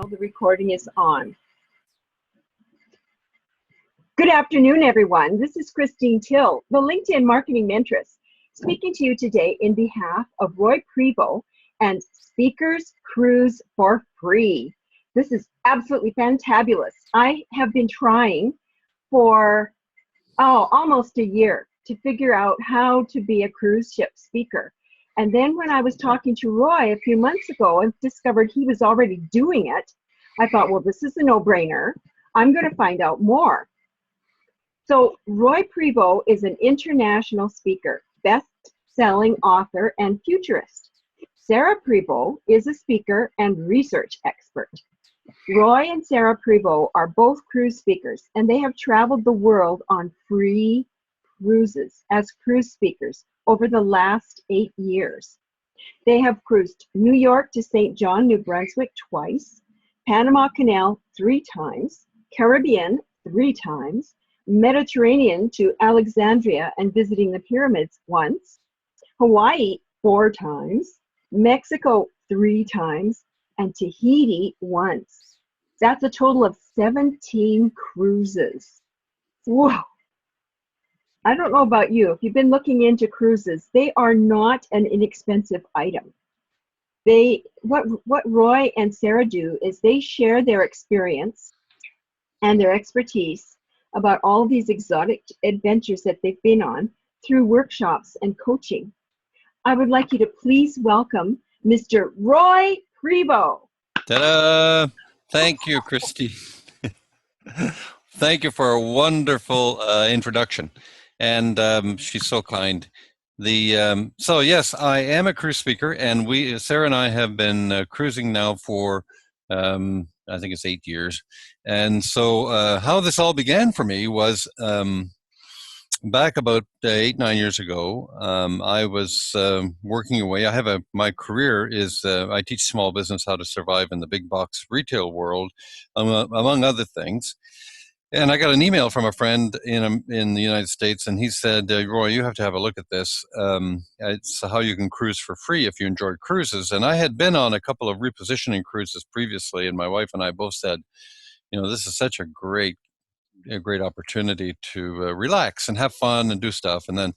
The recording is on. Good afternoon, everyone. This is Christine Till, the LinkedIn Marketing Mentress, speaking to you today in behalf of Roy Prevost and Speakers Cruise for Free. This is absolutely fantabulous. I have been trying for almost a year to figure out how to be a cruise ship speaker. And then when I was talking to Roy a few months ago and discovered he was already doing it, I thought, well, this is a no-brainer. I'm going to find out more. So Roy Prevost is an international speaker, best-selling author, and futurist. Sarah Prevost is a speaker and research expert. Roy and Sarah Prevost are both cruise speakers, and they have traveled the world on free cruises as cruise speakers over the last 8 years. They have cruised New York to St. John, New Brunswick twice, Panama Canal 3 times, Caribbean 3 times, Mediterranean to Alexandria and visiting the pyramids once, Hawaii 4 times, Mexico 3 times, and Tahiti once. That's a total of 17 cruises. Whoa! I don't know about you. If you've been looking into cruises, they are not an inexpensive item. What Roy and Sarah do is they share their experience and their expertise about all these exotic adventures that they've been on through workshops and coaching. I would like you to please welcome Mr. Roy Prevost. Ta-da! Thank you, Christy. Thank you for a wonderful introduction. And she's so kind. So yes, I am a cruise speaker, and Sarah and I have been cruising now for I think it's 8 years. And so how this all began for me was back about 8-9 years ago. I was working away. My career is I teach small business how to survive in the big box retail world, among other things. And I got an email from a friend in the United States, and he said, Roy, you have to have a look at this. It's how you can cruise for free if you enjoy cruises. And I had been on a couple of repositioning cruises previously, and my wife and I both said, this is such a great opportunity to relax and have fun and do stuff. And then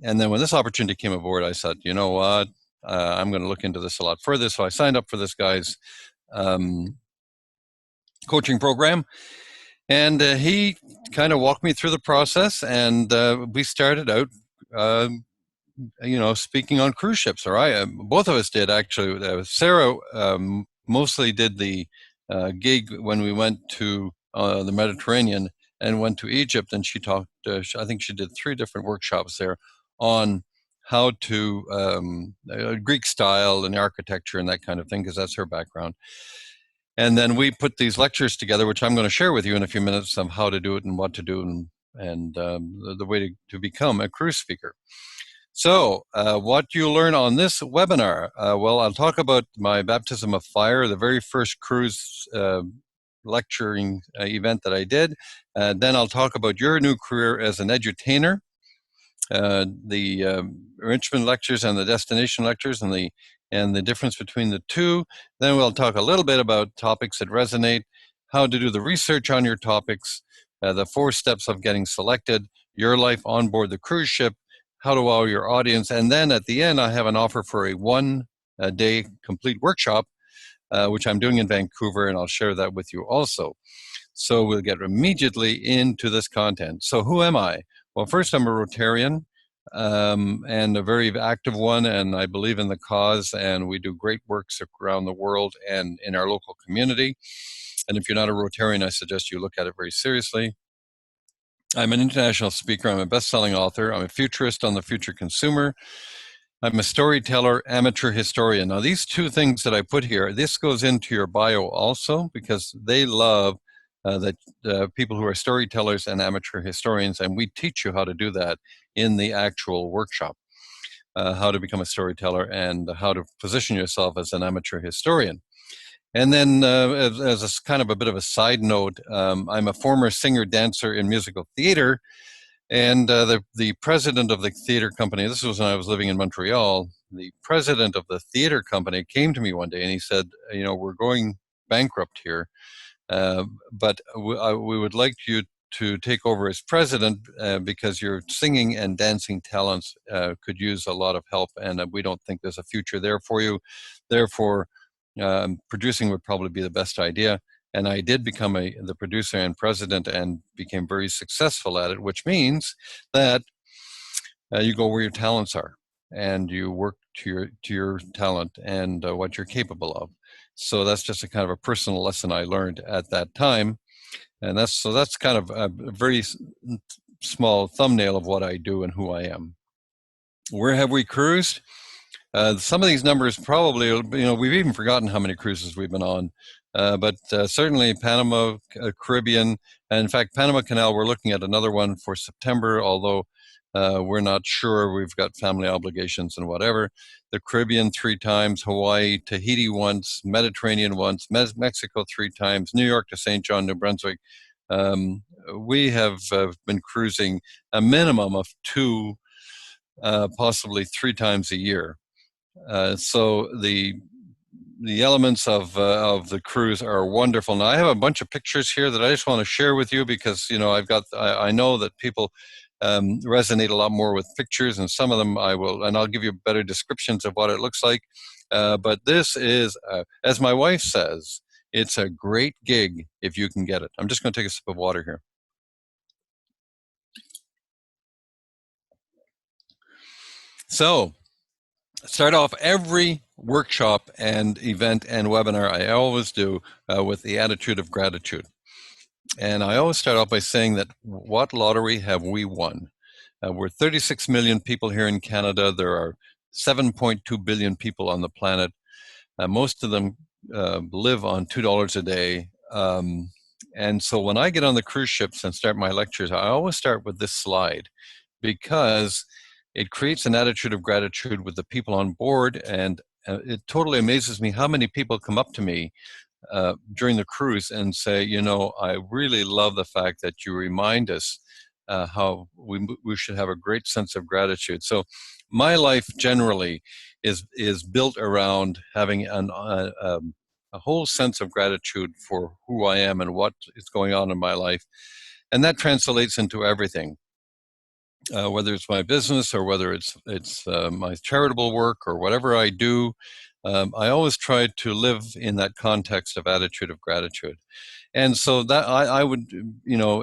when this opportunity came aboard, I said, you know what, I'm going to look into this a lot further. So I signed up for this guy's coaching program. And he kind of walked me through the process, and we started out, speaking on cruise ships. Or both of us did, actually. Sarah mostly did the gig when we went to the Mediterranean and went to Egypt, and she talked, I think she did 3 different workshops there on how to Greek style and architecture and that kind of thing, because that's her background. And then we put these lectures together, which I'm going to share with you in a few minutes, of how to do it and what to do and the way to become a cruise speaker. So what you learn on this webinar, well, I'll talk about my baptism of fire, the very first cruise lecturing event that I did. Then I'll talk about your new career as an edutainer, the enrichment lectures and the destination lectures and the difference between the two. Then we'll talk a little bit about topics that resonate, how to do the research on your topics, the 4 steps of getting selected, your life on board the cruise ship, how to wow your audience. And then at the end, I have an offer for a 1-day complete workshop, which I'm doing in Vancouver, and I'll share that with you also. So we'll get immediately into this content. So who am I? Well, first, I'm a Rotarian. And a very active one, and I believe in the cause, and we do great works around the world and in our local community. And if you're not a Rotarian, I suggest you look at it very seriously. I'm an international speaker. I'm a best-selling author. I'm a futurist on the future consumer. I'm a storyteller, amateur historian. Now, these 2 things that I put here, this goes into your bio also, because they love people who are storytellers and amateur historians, and we teach you how to do that in the actual workshop, how to become a storyteller and how to position yourself as an amateur historian. And then as a kind of a bit of a side note, I'm a former singer, dancer in musical theater, and the president of the theater company, this was when I was living in Montreal, the president of the theater company came to me one day and he said, we're going bankrupt here. But we would like you to take over as president because your singing and dancing talents could use a lot of help, and we don't think there's a future there for you. Therefore, producing would probably be the best idea. And I did become the producer and president and became very successful at it, which means that you go where your talents are and you work to your talent and what you're capable of. So that's just a kind of a personal lesson I learned at that time. And that's kind of a very small thumbnail of what I do and who I am. Where have we cruised? Some of these numbers probably, we've even forgotten how many cruises we've been on. But certainly Panama, Caribbean, and in fact, Panama Canal, we're looking at another one for September, although we're not sure. We've got family obligations and whatever. The Caribbean 3 times, Hawaii, Tahiti once, Mediterranean once, Mexico 3 times, New York to St. John, New Brunswick. We have been cruising a minimum of 2, possibly 3 times a year. So the elements of the cruise are wonderful. Now I have a bunch of pictures here that I just want to share with you because I know that people resonate a lot more with pictures, and some of them I'll give you better descriptions of what it looks like. But this is, as my wife says, it's a great gig if you can get it. I'm just going to take a sip of water here. So, start off every workshop and event and webinar I always do with the attitude of gratitude. And I always start off by saying that what lottery have we won? We're 36 million people here in Canada. There are 7.2 billion people on the planet. Most of them live on $2 a day. And so when I get on the cruise ships and start my lectures, I always start with this slide because it creates an attitude of gratitude with the people on board. And it totally amazes me how many people come up to me during the cruise and say, I really love the fact that you remind us how we should have a great sense of gratitude. So my life generally is built around having a whole sense of gratitude for who I am and what is going on in my life. And that translates into everything. Whether it's my business or whether it's my charitable work or whatever I do, I always try to live in that context of attitude of gratitude. And so that I would,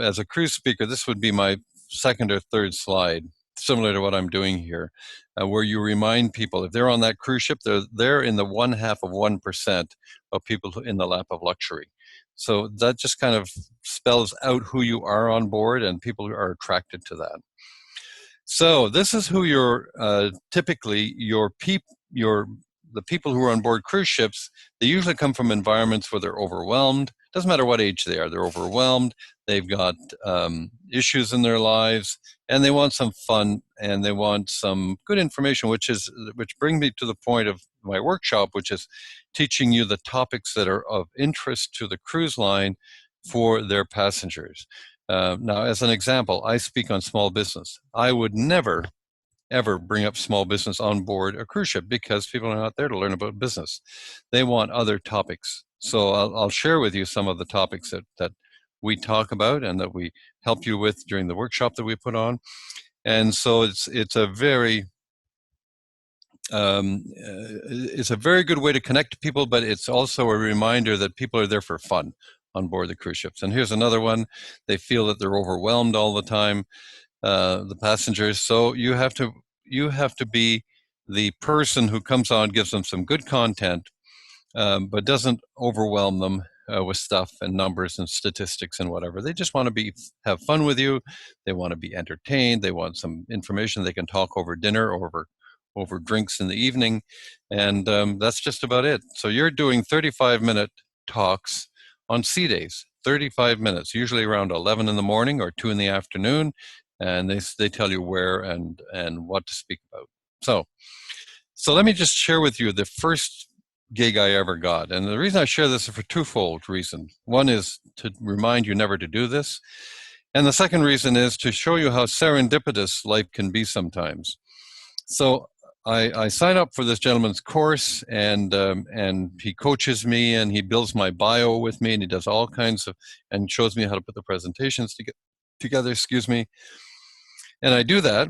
as a cruise speaker, this would be my second or third slide, similar to what I'm doing here, where you remind people if they're on that cruise ship, they're in the 0.5% of people in the lap of luxury. So that just kind of spells out who you are on board, and people are attracted to that. So this is who typically the people who are on board cruise ships. They usually come from environments where they're overwhelmed. Doesn't matter what age they are, they're overwhelmed. They've got issues in their lives, and they want some fun, and they want some good information, which brings me to the point of my workshop, which is teaching you the topics that are of interest to the cruise line for their passengers. Now, as an example, I speak on small business. I would never, ever bring up small business on board a cruise ship because people are not there to learn about business. They want other topics. So I'll share with you some of the topics that we talk about and that we help you with during the workshop that we put on. And so it's a very good way to connect to people, but it's also a reminder that people are there for fun on board the cruise ships. And here's another one. They feel that they're overwhelmed all the time, the passengers. So you have to be the person who comes on, gives them some good content, but doesn't overwhelm them with stuff and numbers and statistics and whatever. They just want to have fun with you. They want to be entertained. They want some information. They can talk over dinner, over drinks in the evening, and that's just about it. So you're doing 35-minute talks on sea days, 35 minutes, usually around 11 in the morning or 2 in the afternoon, and they tell you where and what to speak about. So let me just share with you the first gig I ever got. And the reason I share this is for twofold reason. One is to remind you never to do this. And the second reason is to show you how serendipitous life can be sometimes. So I sign up for this gentleman's course, and he coaches me, and he builds my bio with me, and he does all kinds of, and shows me how to put the presentations together. Excuse me, and I do that,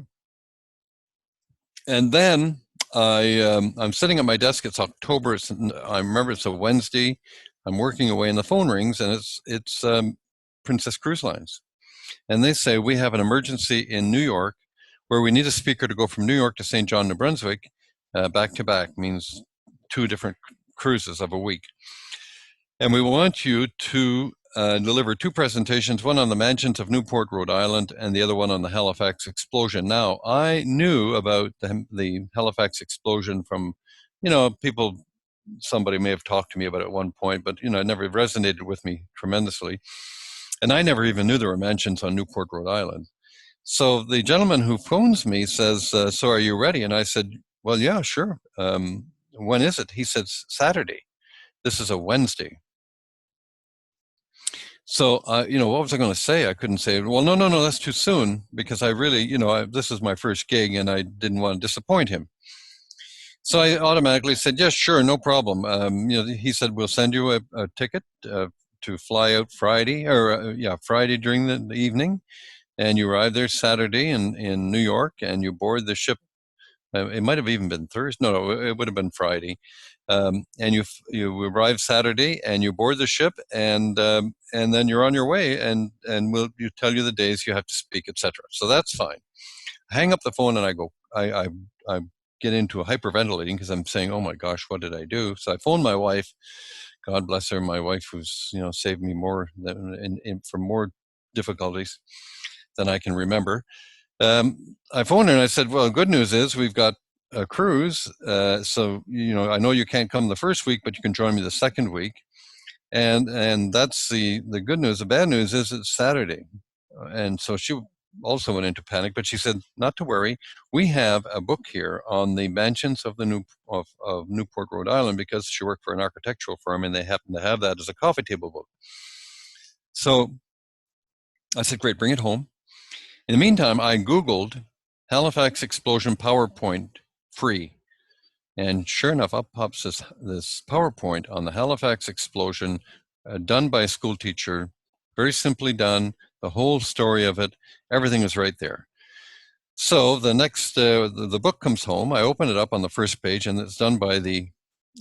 and then I'm sitting at my desk. It's October. I remember it's a Wednesday. I'm working away, and the phone rings, and it's Princess Cruise Lines, and they say we have an emergency in New York, where we need a speaker to go from New York to St. John, New Brunswick, back to back, means 2 different cruises of a week. And we want you to deliver 2 presentations, one on the mansions of Newport, Rhode Island, and the other one on the Halifax explosion. Now, I knew about the Halifax explosion from, people, somebody may have talked to me about it at one point, but, it never resonated with me tremendously. And I never even knew there were mansions on Newport, Rhode Island. So the gentleman who phones me says, so are you ready? And I said, well, yeah, sure. When is it? He said, Saturday. This is a Wednesday. So, what was I going to say? I couldn't say, well, no, that's too soon, because I really, this is my first gig, and I didn't want to disappoint him. So I automatically said, yes, sure, no problem. He said, we'll send you a ticket to fly out Friday, Friday during the evening. And you arrive there Saturday in New York, and you board the ship. It might have even been Thursday. No, it would have been Friday. And you arrive Saturday, and you board the ship, and then you're on your way, and we'll tell you the days you have to speak, etc. So that's fine. I hang up the phone, and I go. I get into a hyperventilating, because I'm saying, oh my gosh, what did I do? So I phone my wife. God bless her, my wife, who's saved me more from more difficulties than I can remember. I phoned her and I said, well, good news is we've got a cruise. So, I know you can't come the first week, but you can join me the second week. And that's the good news. The bad news is it's Saturday. And so she also went into panic, but she said, not to worry. We have a book here on the mansions of of Newport, Rhode Island, because she worked for an architectural firm, and they happen to have that as a coffee table book. So I said, great, bring it home. In the meantime, I Googled Halifax explosion PowerPoint free. And sure enough, up pops this PowerPoint on the Halifax explosion, done by a school teacher, very simply done, the whole story of it, everything is right there. So the next, the book comes home, I open it up on the first page, and it's done by the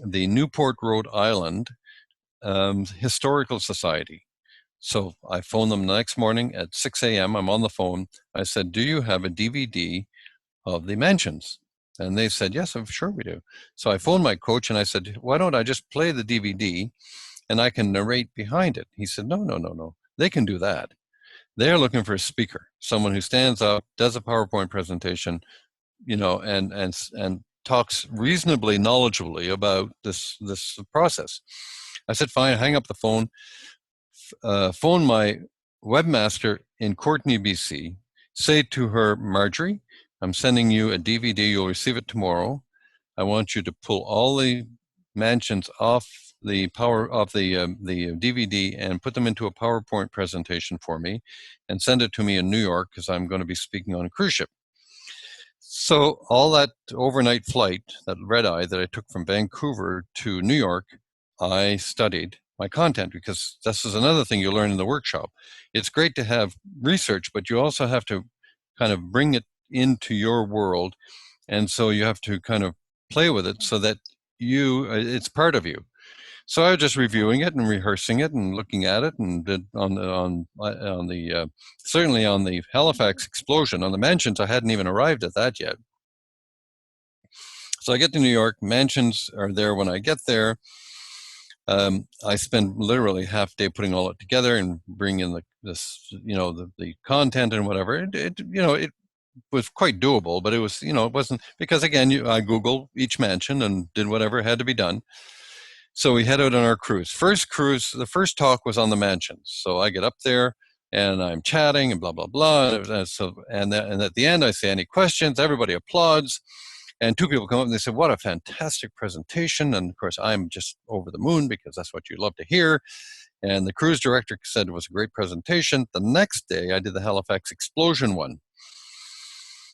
Newport, Rhode Island Historical Society. So I phoned them the next morning at 6 a.m. I'm on the phone. I said, do you have a DVD of the mansions? And they said, yes, I'm sure we do. So I phoned my coach, and I said, why don't I just play the DVD and I can narrate behind it? He said, no. They can do that. They're looking for a speaker, someone who stands up, does a PowerPoint presentation, and talks reasonably knowledgeably about this process. I said, fine, hang up the phone. Phone my webmaster in Courtenay, BC, say to her, Marjorie, I'm sending you a DVD, you'll receive it tomorrow. I want you to pull all the mansions off the DVD and put them into a PowerPoint presentation for me, and send it to me in New York, because I'm going to be speaking on a cruise ship. So all that overnight flight, that red eye that I took from Vancouver to New York, I studied my content, because this is another thing you learn in the workshop. It's great to have research, but you also have to kind of bring it into your world. And so you have to kind of play with it so that it's part of you. So I was just reviewing it and rehearsing it and looking at it, and did certainly on the Halifax explosion. On the mansions, I hadn't even arrived at that yet. So I get to New York, mansions are there when I get there. I spend literally half day putting all it together and bring in the content and whatever. It was quite doable, but it was, it wasn't, because again, I Googled each mansion and did whatever had to be done. So we head out on our cruise. The first talk was on the mansions. So I get up there and I'm chatting and blah, blah, blah. And at the end I say, any questions? Everybody applauds. And 2 people come up and they said, what a fantastic presentation. And of course, I'm just over the moon, because that's what you love to hear. And the cruise director said it was a great presentation. The next day, I did the Halifax explosion one.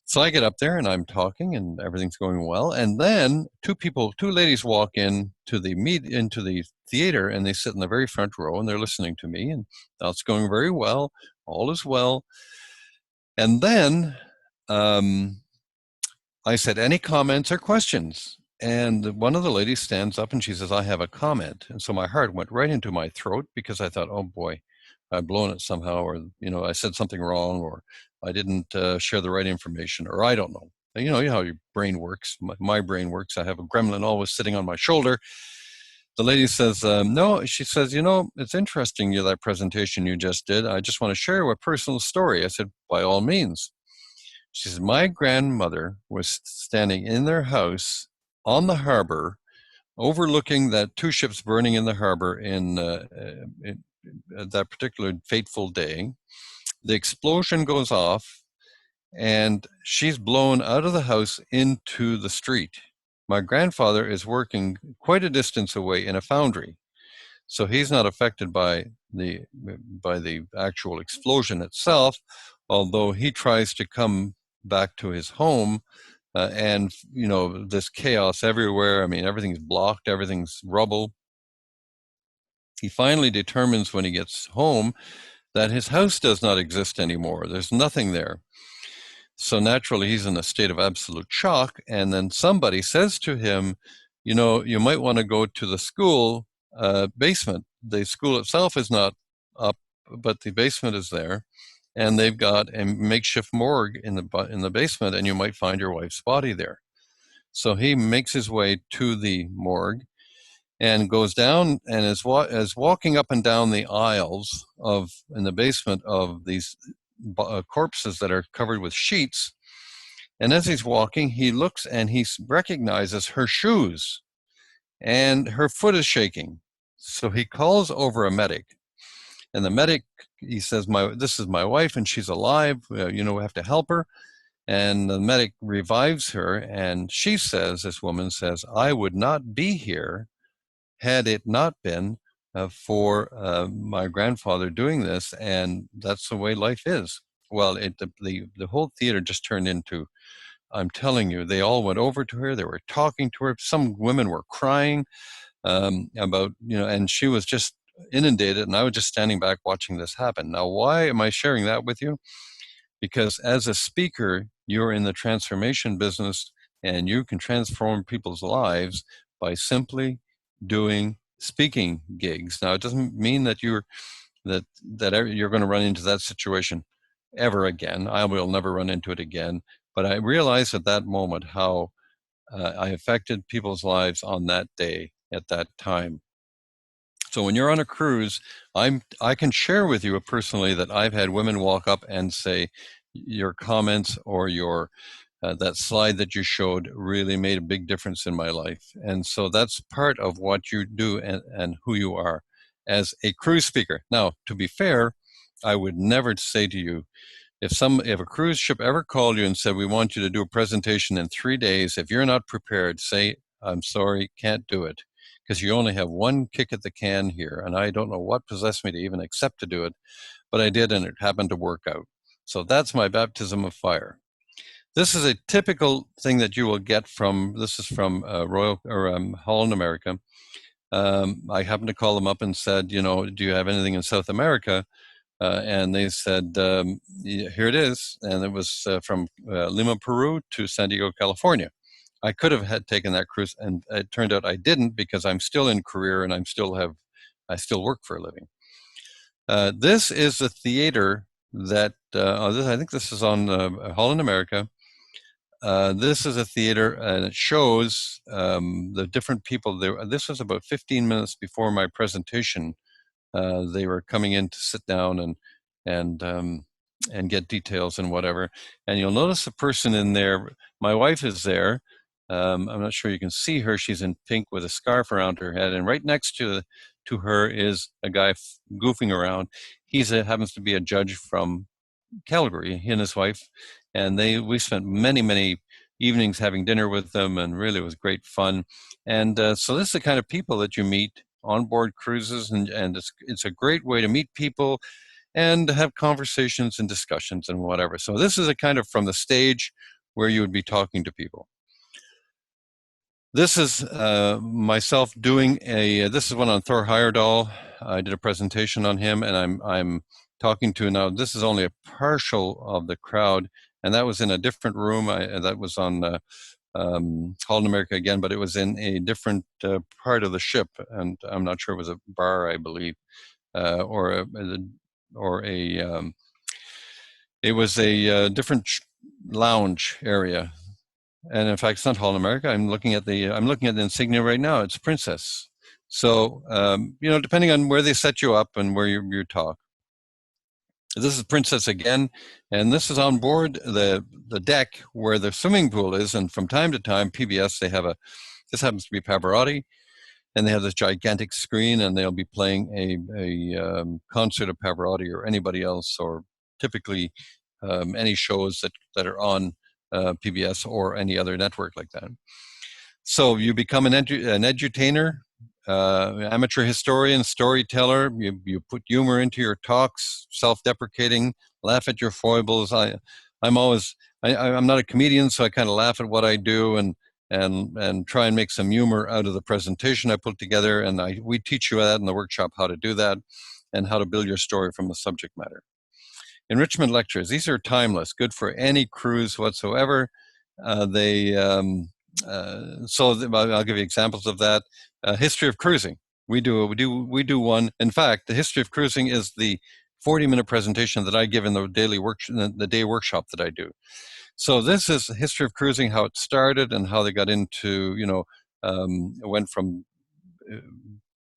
So I get up there and I'm talking and everything's going well. And then two ladies walk into the theater, and they sit in the very front row and they're listening to me, and that's going very well. All is well. And then I said, any comments or questions? And one of the ladies stands up and she says, I have a comment. And so my heart went right into my throat, because I thought, oh boy, I've blown it somehow, or, I said something wrong, or I didn't share the right information, or I don't know. You know how your brain works. My brain works. I have a gremlin always sitting on my shoulder. The lady says, no, she says, it's interesting, that presentation you just did. I just want to share a personal story. I said, by all means. She says, my grandmother was standing in their house on the harbor, overlooking that two ships burning in the harbor in that particular fateful day. The explosion goes off, and she's blown out of the house into the street. My grandfather is working quite a distance away in a foundry, so he's not affected by the actual explosion itself, although he tries to come back to his home, and this chaos everywhere. I mean, everything's blocked, everything's rubble. He finally determines when he gets home that his house does not exist anymore. There's nothing there. So naturally, he's in a state of absolute shock. And then somebody says to him, you might want to go to the school basement. The school itself is not up, but the basement is there. And they've got a makeshift morgue in the basement, and you might find your wife's body there. So he makes his way to the morgue and goes down and is walking up and down the aisles in the basement of these corpses that are covered with sheets. And as he's walking, he looks and he recognizes her shoes, and her foot is shaking. So he calls over a medic, and the medic, he says, this is my wife and she's alive. We have to help her. And the medic revives her, and she says, this woman says, I would not be here had it not been for my grandfather doing this, and that's the way life is. Well, the whole theater just turned into, I'm telling you, they all went over to her. They were talking to her. Some women were crying about, and she was just inundated, and I was just standing back watching this happen. Now, why am I sharing that with you? Because as a speaker, you're in the transformation business, and you can transform people's lives by simply doing speaking gigs. Now, it doesn't mean that you're going to run into that situation ever again. I will never run into it again. But I realized at that moment how I affected people's lives on that day, at that time. So when you're on a cruise, I can share with you personally that I've had women walk up and say, your comments or your that slide that you showed really made a big difference in my life. And so that's part of what you do and who you are as a cruise speaker. Now, to be fair, I would never say to you, if a cruise ship ever called you and said, we want you to do a presentation in 3 days, if you're not prepared, say, I'm sorry, can't do it, because you only have one kick at the can here. And I don't know what possessed me to even accept to do it, but I did, and it happened to work out. So that's my baptism of fire. This is a typical thing that you will get from Holland America. I happened to call them up and said, do you have anything in South America? And they said, here it is. And it was from Lima, Peru to San Diego, California. I could have taken that cruise, and it turned out I didn't, because I'm still in career and I still work for a living. This is a theater that, I think this is on Holland America. This is a theater, and it shows the different people there. This was about 15 minutes before my presentation. They were coming in to sit down and get details and whatever. And you'll notice a person in there. My wife is there. I'm not sure you can see her. She's in pink with a scarf around her head, and right next to her is a guy goofing around. He happens to be a judge from Calgary, he and his wife, and we spent many evenings having dinner with them, and really it was great fun. And so this is the kind of people that you meet on board cruises, and it's a great way to meet people and have conversations and discussions and whatever. So this is a kind of from the stage where you would be talking to people. This is myself doing this is one on Thor Heyerdahl. I did a presentation on him, and I'm talking to now. This is only a partial of the crowd, and that was in a different room. That was on Holland America again, but it was in a different part of the ship, and I'm not sure it was a bar, I believe, it was a different lounge area. And in fact, it's not Holland America. I'm looking at the insignia right now. It's Princess. So you know, depending on where they set you up and where you talk. This is Princess again, and this is on board the deck where the swimming pool is. And from time to time, PBS, they have this happens to be Pavarotti, and they have this gigantic screen, and they'll be playing a concert of Pavarotti or anybody else, or typically any shows that are on PBS or any other network like that. So you become an edutainer, amateur historian, storyteller. You put humor into your talks, self-deprecating, laugh at your foibles. I'm not a comedian, so I kind of laugh at what I do and try and make some humor out of the presentation I put together. And we teach you that in the workshop, how to do that and how to build your story from the subject matter. Enrichment lectures, these are timeless, good for any cruise whatsoever. I'll give you examples of that. History of cruising, we do one. In fact, the history of cruising is the 40-minute presentation that I give in the day workshop that I do. So this is the history of cruising, how it started and how they got into, you know, it went from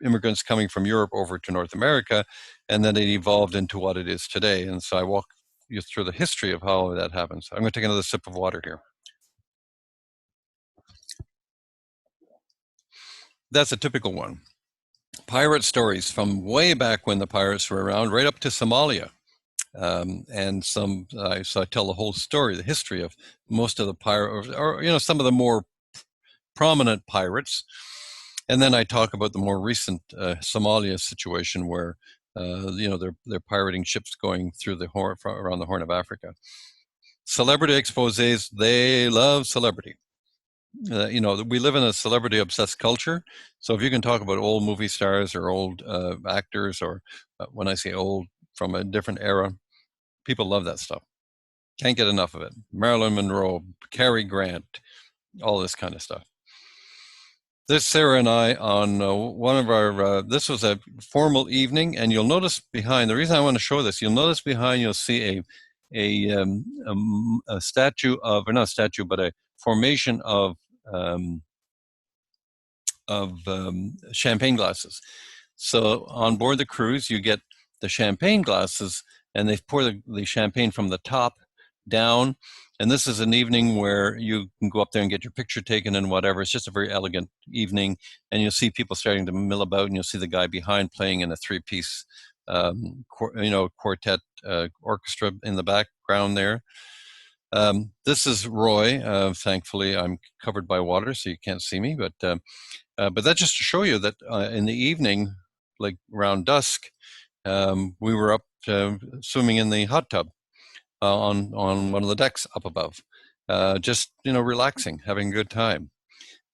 immigrants coming from Europe over to North America, and then it evolved into what it is today. And so I walk you through the history of how that happens. I'm going to take another sip of water here. That's a typical one. Pirate stories from way back when the pirates were around, right up to Somalia. So I tell the whole story, the history of most of the pirates, or you know, some of the more prominent pirates. And then I talk about the more recent Somalia situation where you know, they're pirating ships going through around the Horn of Africa. Celebrity exposés, they love celebrity. You know, we live in a celebrity-obsessed culture. So if you can talk about old movie stars or old actors, or when I say old, from a different era, people love that stuff. Can't get enough of it. Marilyn Monroe, Cary Grant, all this kind of stuff. This Sarah and I on one of our, this was a formal evening, and you'll notice behind, the reason I want to show this, you'll notice behind, you'll see a statue of, or not a statue, but a formation of champagne glasses. So on board the cruise, you get the champagne glasses, and they pour the champagne from the top down. And this is an evening where you can go up there and get your picture taken and whatever. It's just a very elegant evening. And you'll see people starting to mill about, and you'll see the guy behind playing in a three-piece quartet orchestra in the background there. This is Roy. Thankfully, I'm covered by water, so you can't see me. But that's just to show you that in the evening, like around dusk, we were up swimming in the hot tub on one of the decks up above, just, you know, relaxing, having a good time.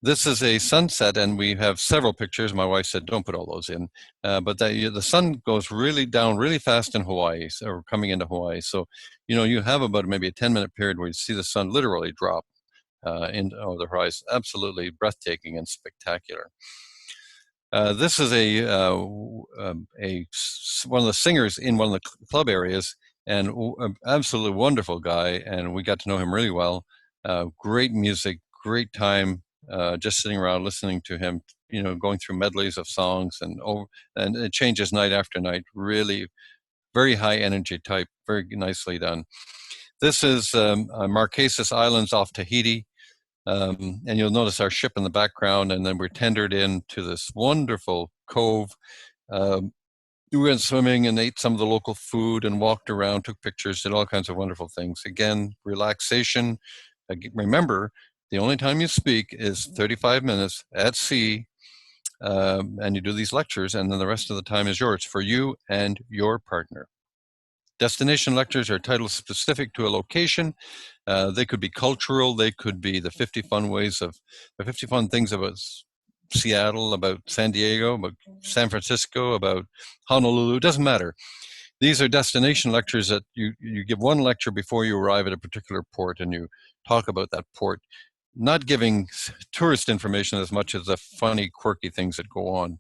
This is a sunset, and we have several pictures. My wife said, don't put all those in. But the sun goes really down really fast in Hawaii, or coming into Hawaii. So, you know, you have about maybe a 10-minute period where you see the sun literally drop over the horizon. Absolutely breathtaking and spectacular. This is one of the singers in one of the club areas, and an absolutely wonderful guy, and we got to know him really well. Great music, great time, just sitting around listening to him, you know, going through medleys of songs, and it changes night after night. Really very high energy type, very nicely done. This is Marquesas Islands off Tahiti. And you'll notice our ship in the background, and then we're tendered into this wonderful cove. We went swimming and ate some of the local food and walked around, took pictures, did all kinds of wonderful things. Again, relaxation. Remember, the only time you speak is 35 minutes at sea, and you do these lectures, and then the rest of the time is yours for you and your partner. Destination lectures are titles specific to a location. They could be cultural. They could be the 50 fun things about Seattle, about San Diego, about San Francisco, about Honolulu. It doesn't matter. These are destination lectures that you give one lecture before you arrive at a particular port, and you talk about that port, not giving tourist information as much as the funny, quirky things that go on.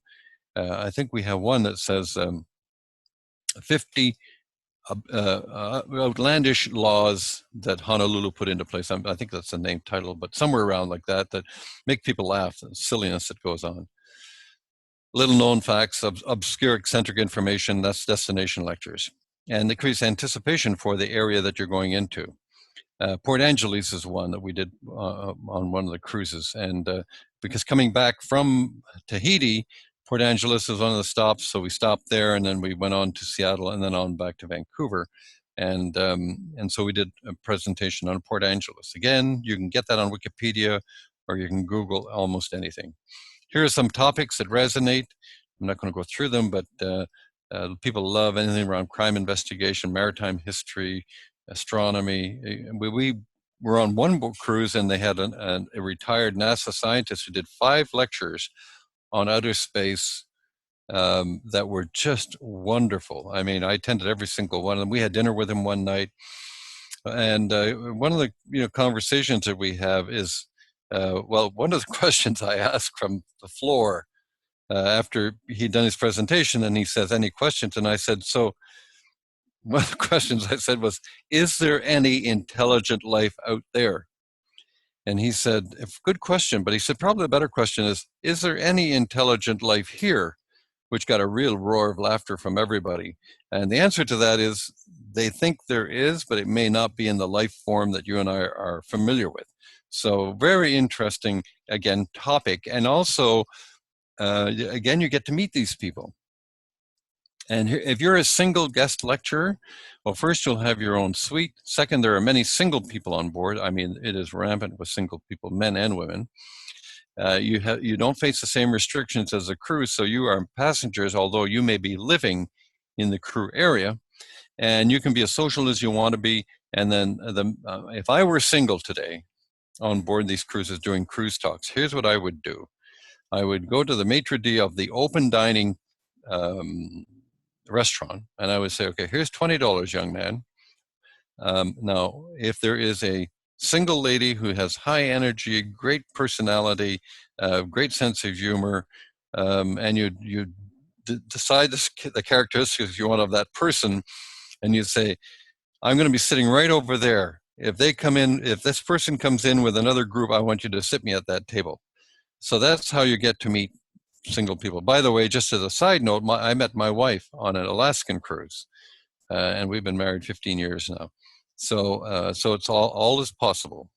I think we have one that says 50 outlandish laws that Honolulu put into place. I think that's the name title, but somewhere around like that make people laugh, the silliness that goes on. Little known facts, obscure eccentric information, that's destination lectures. And it creates anticipation for the area that you're going into. Port Angeles is one that we did on one of the cruises. And because coming back from Tahiti, Port Angeles is one of the stops, so we stopped there, and then we went on to Seattle, and then on back to Vancouver. And so we did a presentation on Port Angeles. Again, you can get that on Wikipedia, or you can Google almost anything. Here are some topics that resonate. I'm not going to go through them, but people love anything around crime investigation, maritime history, astronomy. We were on one boat cruise, and they had a retired NASA scientist who did 5 lectures on outer space that were just wonderful. I mean, I attended every single one of them. We had dinner with him one night, and one of the conversations that we have is, well, one of the questions I asked from the floor after he'd done his presentation, and he says, "Any questions?" And I said, so one of the questions I said was, "Is there any intelligent life out there?" And he said, "Good question," but he said, "Probably a better question is there any intelligent life here?" Which got a real roar of laughter from everybody. And the answer to that is they think there is, but it may not be in the life form that you and I are familiar with. So very interesting, again, topic. And also, again, you get to meet these people. And if you're a single guest lecturer, well, first you'll have your own suite. Second, there are many single people on board. I mean, it is rampant with single people, men and women. You don't face the same restrictions as a crew, so you are passengers, although you may be living in the crew area, and you can be as social as you want to be. And then if I were single today on board these cruises doing cruise talks, here's what I would do. I would go to the maitre d' of the open dining restaurant, and I would say, "Okay, here's $20, young man. Now, if there is a single lady who has high energy, great personality, great sense of humor, and you decide the characteristics you want of that person, and you say, I'm going to be sitting right over there. If they come in, if this person comes in with another group, I want you to sit me at that table." So that's how you get to meet single people. By the way, just as a side note, I met my wife on an Alaskan cruise, and we've been married 15 years now. So, so it's all is possible.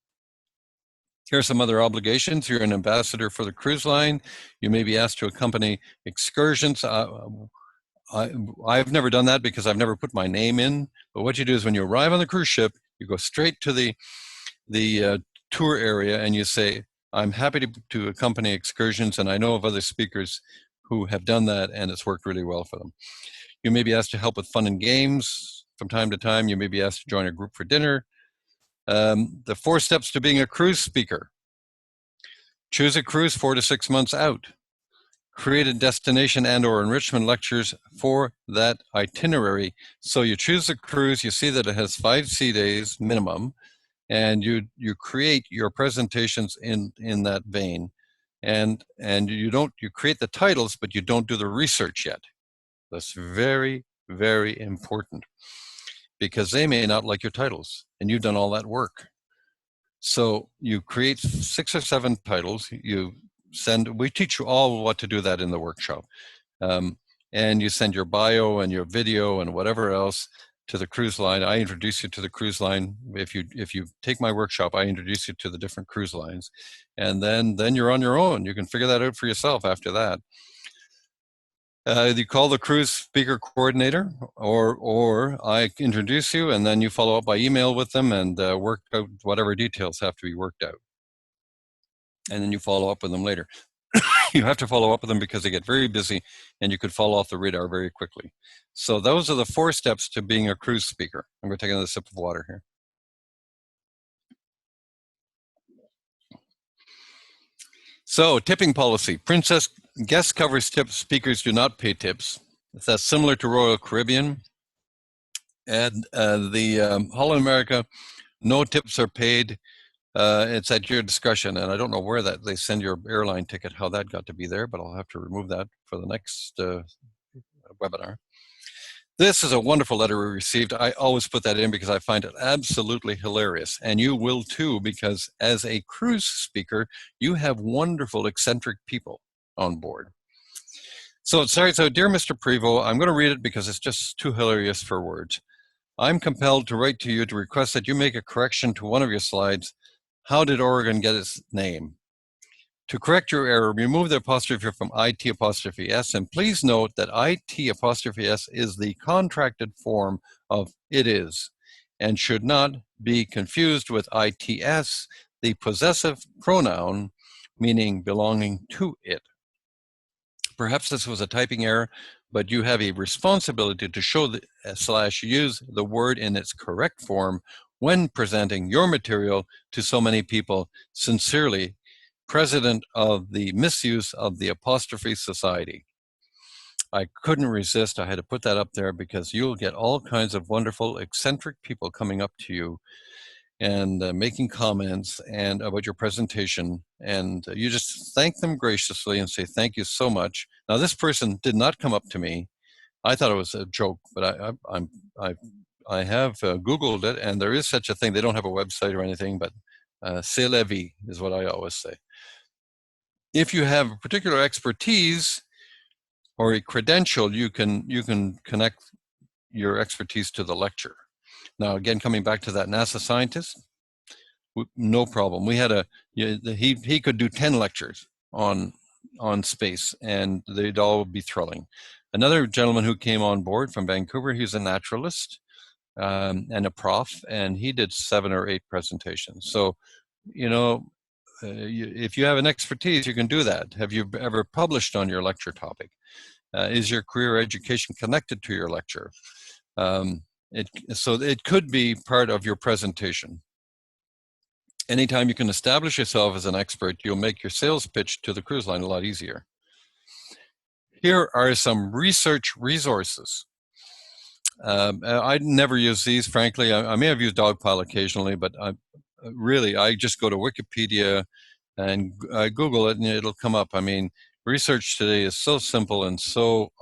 Here are some other obligations. You're an ambassador for the cruise line. You may be asked to accompany excursions. I've never done that because I've never put my name in. But what you do is when you arrive on the cruise ship, you go straight to the tour area and you say, "I'm happy to accompany excursions, and I know of other speakers who have done that, and it's worked really well for them." You may be asked to help with fun and games from time to time. You may be asked to join a group for dinner. The 4 steps to being a cruise speaker. Choose a cruise 4 to 6 months out. Create a destination and or enrichment lectures for that itinerary. So you choose a cruise, you see that it has 5 sea days minimum, and you create your presentations in that vein. And you create the titles, but you don't do the research yet. That's very, very important, because they may not like your titles, and you've done all that work. So you create 6 or 7 titles. We teach you all what to do that in the workshop. And you send your bio and your video and whatever else to the cruise line. I introduce you to the cruise line. If you take my workshop, I introduce you to the different cruise lines. And then you're on your own. You can figure that out for yourself after that. You call the cruise speaker coordinator, or I introduce you, and then you follow up by email with them and work out whatever details have to be worked out. And then you follow up with them later. you have to follow up with them because they get very busy and you could fall off the radar very quickly. So those are the 4 steps to being a cruise speaker. I'm going to take another sip of water here. So tipping policy. Princess guest covers tips. Speakers do not pay tips. That's similar to Royal Caribbean. And the Holland America, no tips are paid. It's at your discretion, and I don't know where that they send your airline ticket, how that got to be there, but I'll have to remove that for the next webinar. This is a wonderful letter we received. I always put that in because I find it absolutely hilarious, and you will too, because as a cruise speaker, you have wonderful eccentric people on board. So it starts out, "Dear Mr. Prevost, I'm going to read it because it's just too hilarious for words. I'm compelled to write to you to request that you make a correction to one of your slides. How did Oregon get its name? To correct your error, remove the apostrophe from IT apostrophe S, and please note that IT apostrophe S is the contracted form of it is, and should not be confused with ITS, the possessive pronoun, meaning belonging to it. Perhaps this was a typing error, but you have a responsibility to show the / use the word in its correct form when presenting your material to so many people. Sincerely, President of the Misuse of the Apostrophe Society." I couldn't resist. I had to put that up there because you'll get all kinds of wonderful, eccentric people coming up to you and making comments and about your presentation, and you just thank them graciously and say thank you so much. Now, this person did not come up to me. I thought it was a joke, but I have Googled it, and there is such a thing. They don't have a website or anything, but c'est la vie is what I always say. If you have a particular expertise or a credential, you can connect your expertise to the lecture. Now, again, coming back to that NASA scientist, no problem. We had he could do 10 lectures on space, and they'd all be thrilling. Another gentleman who came on board from Vancouver, he's a naturalist and a prof, and he did 7 or 8 presentations. So, you know, if you have an expertise, you can do that. Have you ever published on your lecture topic? Is your career education connected to your lecture? So it could be part of your presentation. Anytime you can establish yourself as an expert, you'll make your sales pitch to the cruise line a lot easier. Here are some research resources. I never use these, frankly. I may have used Dogpile occasionally, but I just go to Wikipedia and Google it, and it'll come up. I mean, research today is so simple and so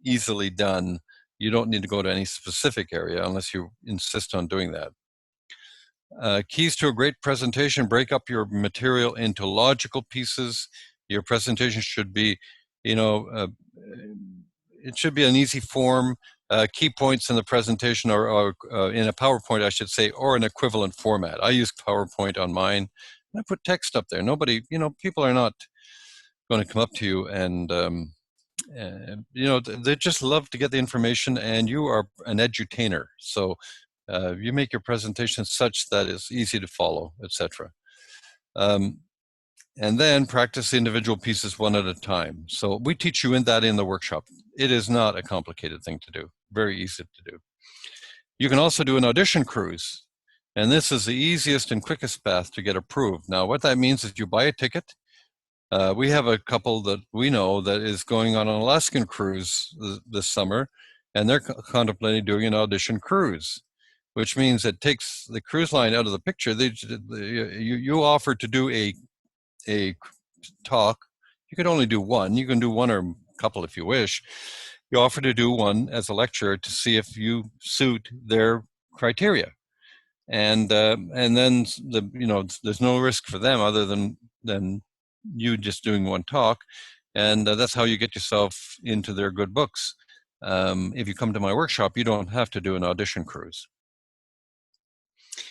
easily done. You don't need to go to any specific area unless you insist on doing that. Keys to a great presentation: break up your material into logical pieces. Your presentation should be, it should be an easy form. Key points in the presentation or in a PowerPoint, I should say, or an equivalent format. I use PowerPoint on mine, and I put text up there. Nobody, people are not going to come up to you and, they just love to get the information, and you are an edutainer. So you make your presentation such that it's easy to follow, etc. And then practice the individual pieces one at a time. So we teach you in the workshop. It is not a complicated thing to do, very easy to do. You can also do an audition cruise, and this is the easiest and quickest path to get approved. Now, what that means is you buy a ticket. We have a couple that we know that is going on an Alaskan cruise this summer, and they're contemplating doing an audition cruise, which means it takes the cruise line out of the picture. You offer to do a talk. You could only do one. You can do one or a couple if you wish. You offer to do one as a lecturer to see if you suit their criteria, and then there's no risk for them other than you just doing one talk, and that's how you get yourself into their good books. If you come to my workshop, you don't have to do an audition cruise.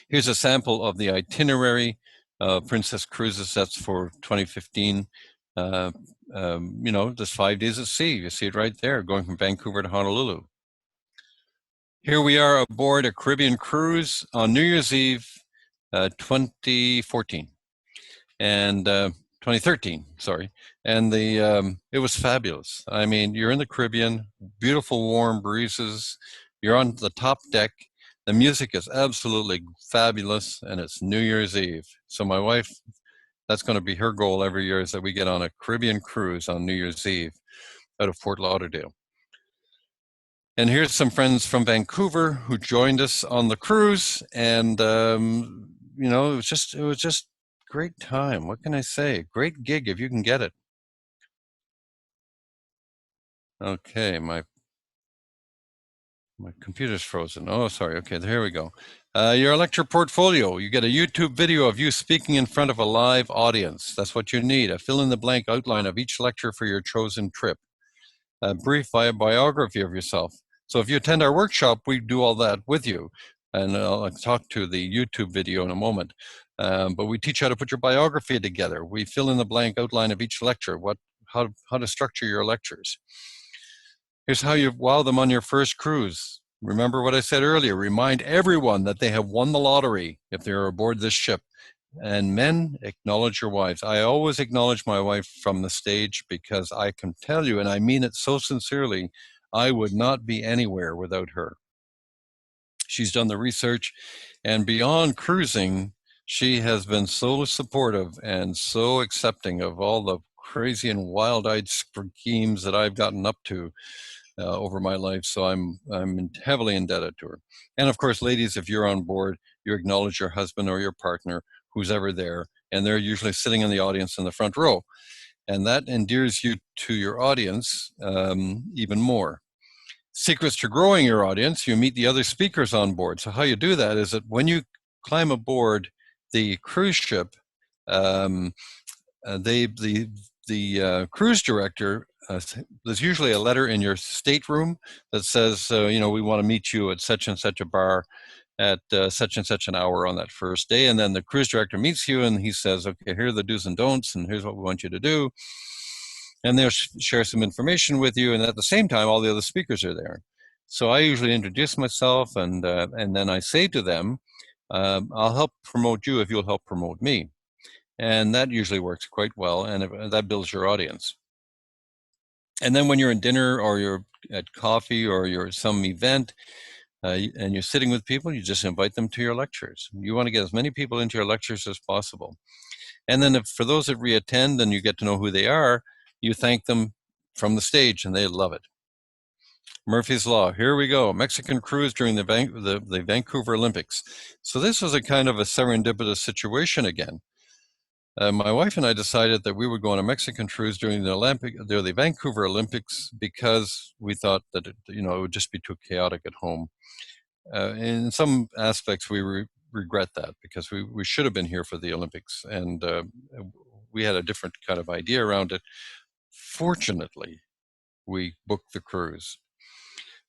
Here's a sample of the itinerary. Princess Cruises, that's for 2015. Just 5 days at sea. You see it right there, going from Vancouver to Honolulu. Here we are aboard a Caribbean cruise on New Year's Eve, 2014. And 2013, sorry. And it was fabulous. I mean, you're in the Caribbean, beautiful warm breezes. You're on the top deck. The music is absolutely fabulous, and it's New Year's Eve. So my wife, that's going to be her goal every year, is that we get on a Caribbean cruise on New Year's Eve out of Fort Lauderdale. And here's some friends from Vancouver who joined us on the cruise, and you know, it was just great time. What can I say? Great gig if you can get it. Okay, my computer's frozen. Oh, sorry. Okay, here we go. Your lecture portfolio. You get a YouTube video of you speaking in front of a live audience. That's what you need. A fill-in-the-blank outline of each lecture for your chosen trip. A brief biography of yourself. So if you attend our workshop, we do all that with you. And I'll talk to the YouTube video in a moment. But we teach how to put your biography together. We fill in the blank outline of each lecture, how to structure your lectures. Here's how you wow them on your first cruise. Remember what I said earlier, remind everyone that they have won the lottery if they're aboard this ship. And men, acknowledge your wives. I always acknowledge my wife from the stage, because I can tell you, and I mean it so sincerely, I would not be anywhere without her. She's done the research, and beyond cruising, she has been so supportive and so accepting of all the crazy and wild-eyed schemes that I've gotten up to over my life. So I'm heavily indebted to her. And of course, ladies, if you're on board, you acknowledge your husband or your partner, who's ever there, and they're usually sitting in the audience in the front row. And that endears you to your audience even more. Secrets to growing your audience, you meet the other speakers on board. So how you do that is that when you climb aboard the cruise ship, the cruise director, there's usually a letter in your stateroom that says, you know, we want to meet you at such and such a bar at such and such an hour on that first day. And then the cruise director meets you and he says, okay, here are the do's and don'ts, and here's what we want you to do. And they'll share some information with you. And at the same time, all the other speakers are there. So I usually introduce myself, and then I say to them, I'll help promote you if you'll help promote me. And that usually works quite well, and that builds your audience. And then when you're in dinner or you're at coffee or you're at some event and you're sitting with people, you just invite them to your lectures. You want to get as many people into your lectures as possible. And then for those that reattend and you get to know who they are, you thank them from the stage, and they love it. Murphy's Law, here we go. Mexican cruise during the Vancouver Olympics. So this was a kind of a serendipitous situation again. My wife and I decided that we would go on a Mexican cruise during the Vancouver Olympics, because we thought that it would just be too chaotic at home. In some aspects, we regret that, because we should have been here for the Olympics, and we had a different kind of idea around it. Fortunately, we booked the cruise,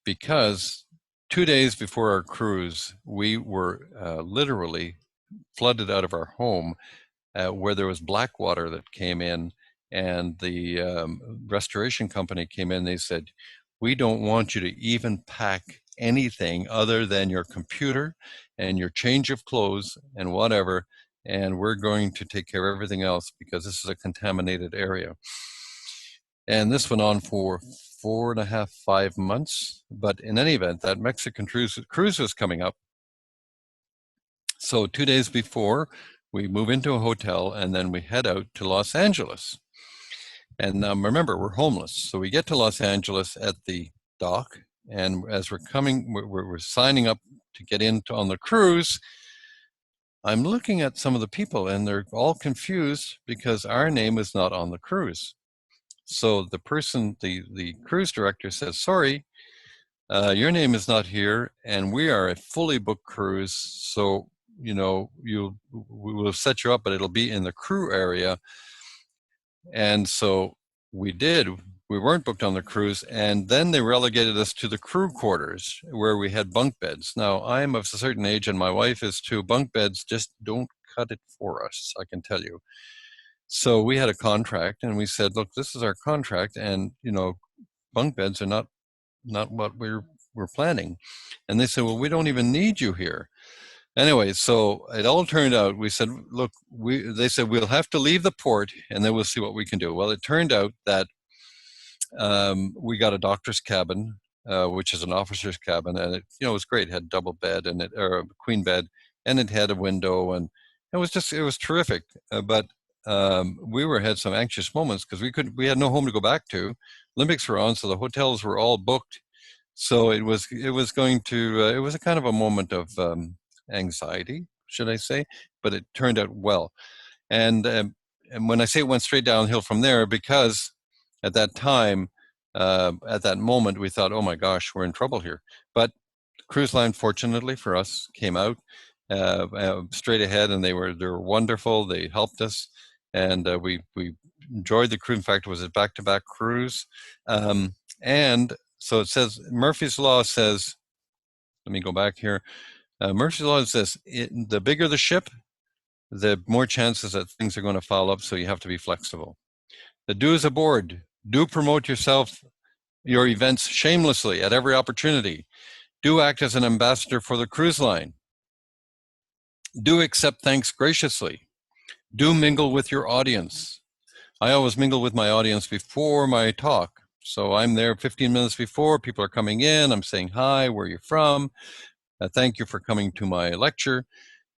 because 2 days before our cruise, we were literally flooded out of our home, where there was black water that came in, and the restoration company came in. They said, we don't want you to even pack anything other than your computer and your change of clothes and whatever, and we're going to take care of everything else, because this is a contaminated area. And this went on for 4.5, 5 months. But in any event, that Mexican cruise was coming up. So 2 days before, we move into a hotel, and then we head out to Los Angeles. And remember, we're homeless. So we get to Los Angeles at the dock, and as we're coming, we're signing up to get on the cruise. I'm looking at some of the people, and they're all confused because our name is not on the cruise. So the person, the cruise director says, sorry, your name is not here, and we are a fully booked cruise. So, we will set you up, but it'll be in the crew area. And so we did. We weren't booked on the cruise, and then they relegated us to the crew quarters, where we had bunk beds. Now, I am of a certain age, and my wife is too. Bunk beds just don't cut it for us, I can tell you. So we had a contract, and we said, look, this is our contract, and bunk beds are not what we're planning. And they said, well, we don't even need you here. Anyway, so it all turned out, we said, look, they said, we'll have to leave the port and then we'll see what we can do. Well, it turned out that we got a doctor's cabin, which is an officer's cabin, and it, it was great. It had double bed and or a queen bed, and it had a window, and it was terrific. But we had some anxious moments because we had no home to go back to. Olympics were on, so the hotels were all booked. So it was going to it was a kind of a moment of anxiety, should I say? But it turned out well, and when I say it went straight downhill from there, because at that time, at that moment, we thought, oh my gosh, we're in trouble here. But cruise line, fortunately for us, came out straight ahead, and they were wonderful. They helped us, and we enjoyed the cruise. In fact, it was a back-to-back cruise, and so it says Murphy's Law says. Let me go back here. Murphy's Law says the bigger the ship, the more chances that things are going to foul up. So you have to be flexible. The do's aboard. Do promote yourself, your events shamelessly at every opportunity. Do act as an ambassador for the cruise line. Do accept thanks graciously. Do mingle with your audience. I always mingle with my audience before my talk. So I'm there 15 minutes before, people are coming in, I'm saying hi, where are you from? Thank you for coming to my lecture,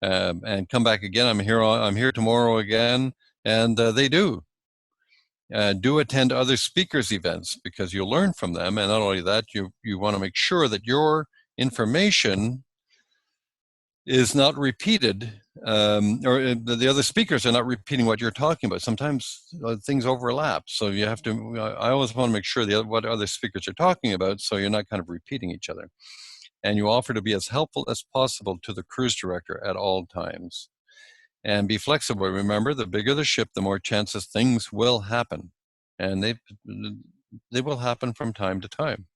and come back again. I'm here tomorrow again, and they do. Do attend other speakers' events because you'll learn from them, and not only that, you want to make sure that your information is not repeated, or the other speakers are not repeating what you're talking about. Sometimes things overlap, so you have to. I always want to make sure what other speakers are talking about, so you're not kind of repeating each other. And you offer to be as helpful as possible to the cruise director at all times. And be flexible. Remember, the bigger the ship, the more chances things will happen. And they will happen from time to time.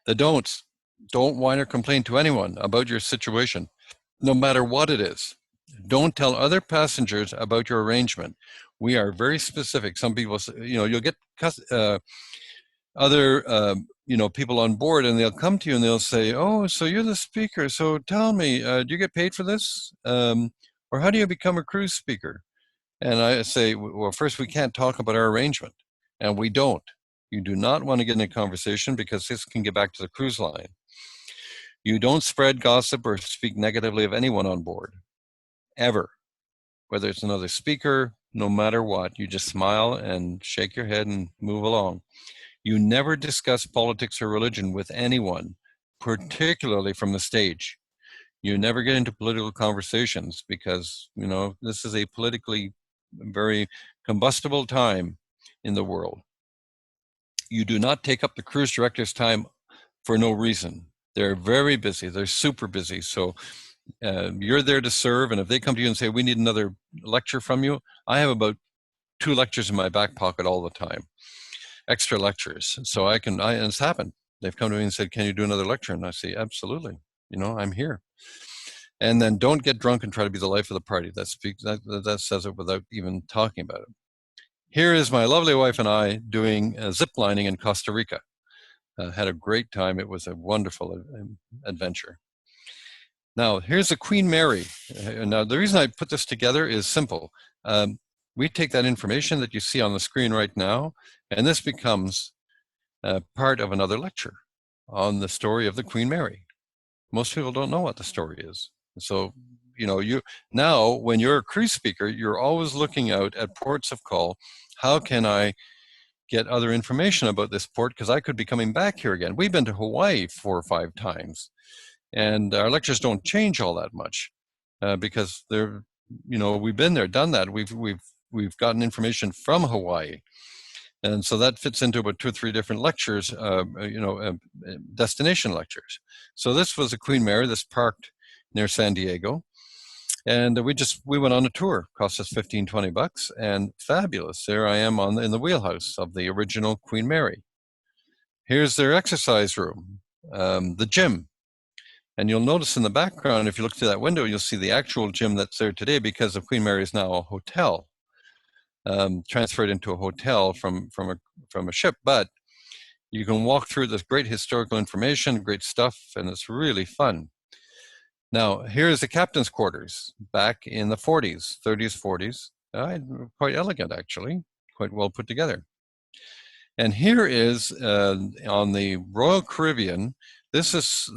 The don'ts. Don't whine or complain to anyone about your situation, no matter what it is. Don't tell other passengers about your arrangement. We are very specific. Some people, you'll get other people on board, and they'll come to you and they'll say, oh, so you're the speaker, so tell me, do you get paid for this, or how do you become a cruise speaker? And I say, well, first, we can't talk about our arrangement, and we don't. You do not want to get in a conversation because this can get back to the cruise line. You don't spread gossip or speak negatively of anyone on board, ever. Whether it's another speaker, no matter what, you just smile and shake your head and move along. You never discuss politics or religion with anyone, particularly from the stage. You never get into political conversations because, this is a politically very combustible time in the world. You do not take up the cruise director's time for no reason. They're very busy. They're super busy. So you're there to serve. And if they come to you and say, we need another lecture from you, I have about 2 lectures in my back pocket all the time. Extra lectures. So and it's happened. They've come to me and said, can you do another lecture? And I say, absolutely. I'm here. And then don't get drunk and try to be the life of the party. That says it without even talking about it. Here is my lovely wife and I doing zip lining in Costa Rica. Had a great time. It was a wonderful adventure. Now, here's the Queen Mary. Now, the reason I put this together is simple. We take that information that you see on the screen right now, and this becomes part of another lecture on the story of the Queen Mary. Most people don't know what the story is. So, now when you're a cruise speaker, you're always looking out at ports of call. How can I get other information about this port? Because I could be coming back here again. We've been to Hawaii 4 or 5 times, and our lectures don't change all that much because they're, we've been there, done that. We've gotten information from Hawaii. And so that fits into about 2 or 3 different lectures, destination lectures. So this was a Queen Mary that's parked near San Diego. And we went on a tour, cost us $15-20, and fabulous. There I am in the wheelhouse of the original Queen Mary. Here's their exercise room, the gym. And you'll notice in the background, if you look through that window, you'll see the actual gym that's there today because the Queen Mary is now a hotel, transferred into a hotel from a ship. But you can walk through this great historical information, great stuff, and it's really fun. Now, here's the captain's quarters back in the 40s, 30s, 40s. Quite elegant, actually, quite well put together. And here is on the Royal Caribbean. This is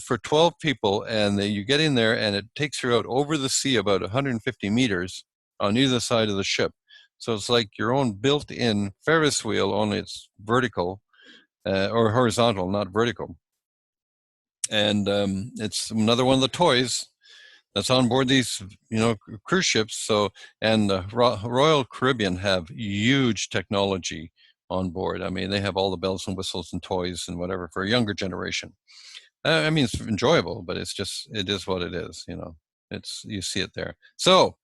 for 12 people, and you get in there, and it takes you out over the sea about 150 meters on either side of the ship. So it's like your own built-in Ferris wheel, only it's vertical or horizontal, not vertical. And it's another one of the toys that's on board these, cruise ships. So, and Royal Caribbean have huge technology on board. I mean, they have all the bells and whistles and toys and whatever for a younger generation. I mean, it's enjoyable, but it is what it is. You see it there. So,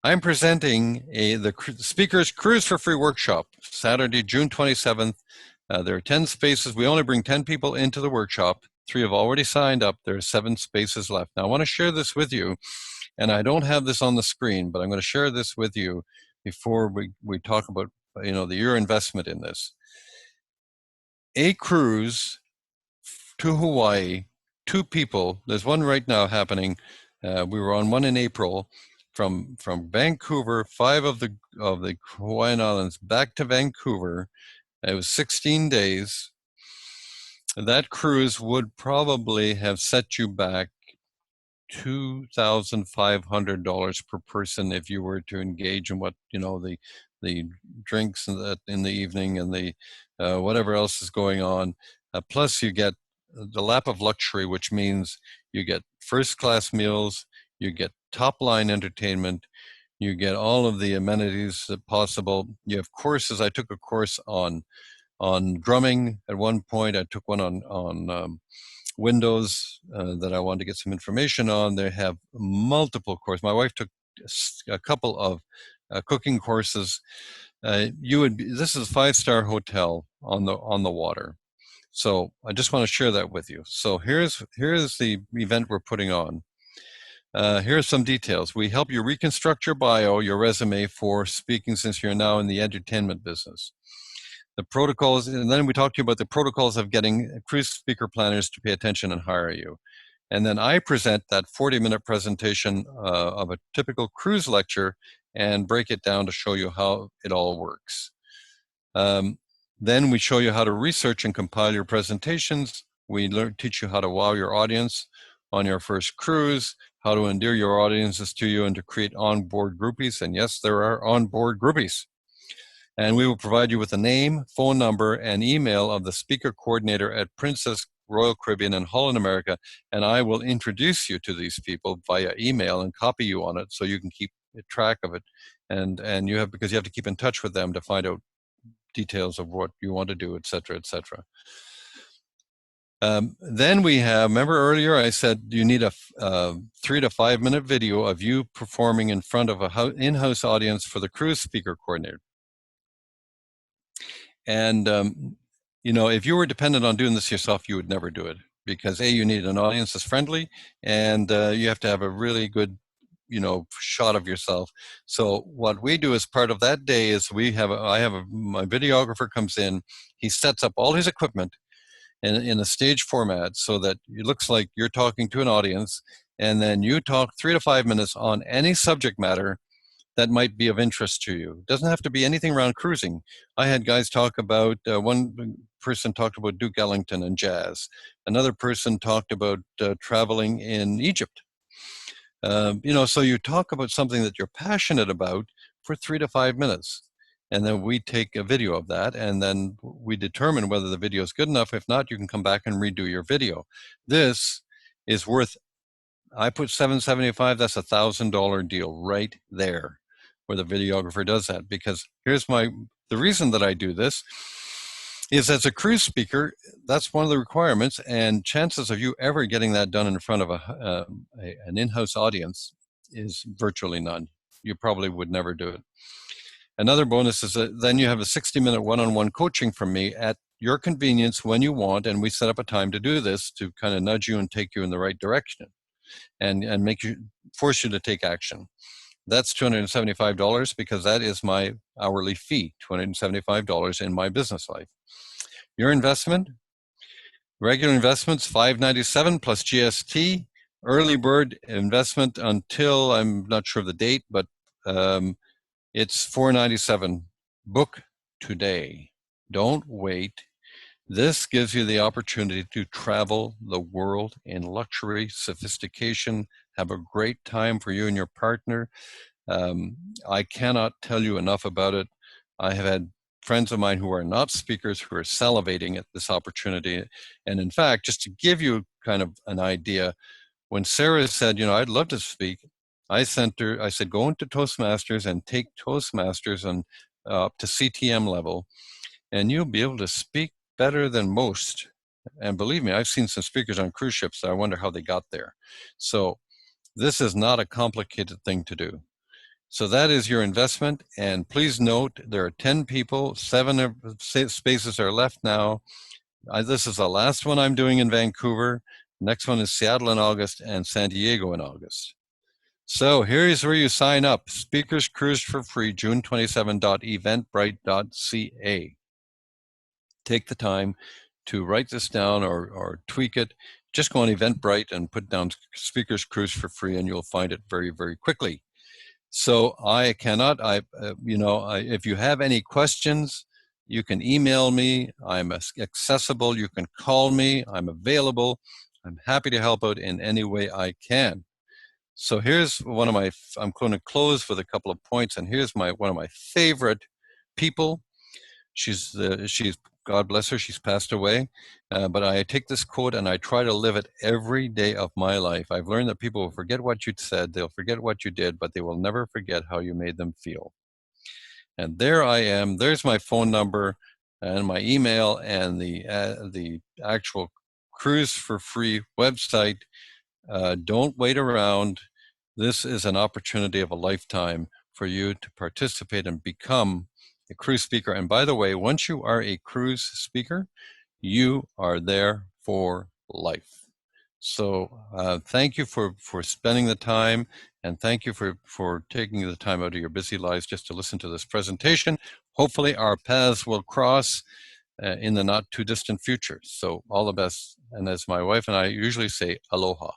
I'm presenting the Speakers Cruise for Free workshop, Saturday, June 27th. There are 10 spaces. We only bring 10 people into the workshop. 3 have already signed up. There are 7 spaces left. Now, I want to share this with you, and I don't have this on the screen, but I'm going to share this with you before we talk about, your investment in this. A cruise to Hawaii, 2 people. There's one right now happening. We were on one in April from Vancouver, 5 of the Hawaiian Islands back to Vancouver. It was 16 days. That cruise would probably have set you back $2,500 per person if you were to engage in what the drinks in the evening and the whatever else is going on. Plus, you get the lap of luxury, which means you get first-class meals, you get top-line entertainment, you get all of the amenities possible. You have courses. I took a course on drumming at one point. I took one on Windows that I wanted to get some information on. They have multiple courses. My wife took a couple of cooking courses. This is a 5-star hotel on the water. So I just want to share that with you. So here's the event we're putting on. Here's some details. We help you reconstruct your bio, your resume for speaking, since you're now in the entertainment business. The protocols, and then we talk to you about the protocols of getting cruise speaker planners to pay attention and hire you. And then I present that 40-minute presentation of a typical cruise lecture and break it down to show you how it all works. Then we show you how to research and compile your presentations. We teach you how to wow your audience on your first cruise, how to endear your audiences to you, and to create onboard groupies. And yes, there are onboard groupies. And we will provide you with a name, phone number, and email of the speaker coordinator at Princess Royal Caribbean in Holland, America, and I will introduce you to these people via email and copy you on it so you can keep track of it. And because you have to keep in touch with them to find out details of what you want to do, et cetera, et cetera. Then we have, remember earlier I said you need a 3 to 5 minute video of you performing in front of an in-house audience for the cruise speaker coordinator. And, if you were dependent on doing this yourself, you would never do it, because you need an audience that's friendly, and you have to have a really good, shot of yourself. So what we do as part of that day is my videographer comes in, he sets up all his equipment in a stage format so that it looks like you're talking to an audience, and then you talk 3 to 5 minutes on any subject matter that might be of interest to you. It doesn't have to be anything around cruising. I had guys talk about, one person talked about Duke Ellington and jazz. Another person talked about traveling in Egypt. So you talk about something that you're passionate about for 3 to 5 minutes. And then we take a video of that, and then we determine whether the video is good enough. If not, you can come back and redo your video. This is worth, I put $775, that's $1,000 deal right there, where the videographer does that. Because here's the reason that I do this is, as a cruise speaker, that's one of the requirements, and chances of you ever getting that done in front of an in-house audience is virtually none. You probably would never do it. Another bonus is that then you have a 60-minute one-on-one coaching from me at your convenience when you want, and we set up a time to do this to kind of nudge you and take you in the right direction and force you to take action. That's $275, because that is my hourly fee, $275 in my business life. Your investment, Regular investments, $597 plus GST. Early bird investment until, I'm not sure of the date, but it's $497. Book today. Don't wait. This gives you the opportunity to travel the world in luxury, sophistication, have a great time for you and your partner. I cannot tell you enough about it. I have had friends of mine who are not speakers who are salivating at this opportunity. And in fact, just to give you kind of an idea, when Sarah said, you know, I'd love to speak, I said, go into Toastmasters and take Toastmasters on up to CTM level, and you'll be able to speak better than most. And believe me, I've seen some speakers on cruise ships that I wonder how they got there. So this is not a complicated thing to do. So that is your investment. And please note, there are 10 people, 7 spaces are left now. This is the last one I'm doing in Vancouver. Next one is Seattle in August and San Diego in August. So here's where you sign up. Speakers Cruise for free, June27.eventbrite.ca. Take the time to write this down or tweak it. Just go on Eventbrite and put down Speakers Cruise for free, and you'll find it very, very quickly. So if you have any questions, you can email me. I'm accessible. You can call me. I'm available. I'm happy to help out in any way I can. So here's I'm going to close with a couple of points, and here's one of my favorite people. She's God bless her, she's passed away. But I take this quote and I try to live it every day of my life. I've learned that people will forget what you said, they'll forget what you did, but they will never forget how you made them feel. And there I am. There's my phone number and my email and the actual Cruise for Free website. Don't wait around. This is an opportunity of a lifetime for you to participate and become a cruise speaker. And by the way, once you are a cruise speaker, you are there for life. So thank you for spending the time, and thank you for taking the time out of your busy lives just to listen to this presentation. Hopefully our paths will cross in the not too distant future. So all the best. And as my wife and I usually say, aloha.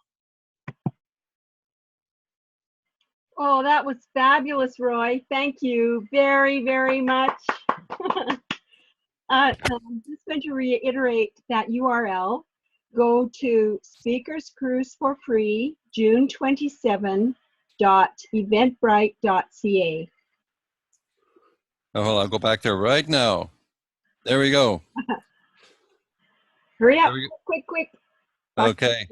Oh, that was fabulous, Roy. Thank you very, very much. I'm just going to reiterate that URL. Go to Speakers Cruise for free, June27.eventbrite.ca. Oh, well, I'll go back there right now. There we go. Hurry up, quick. Okay.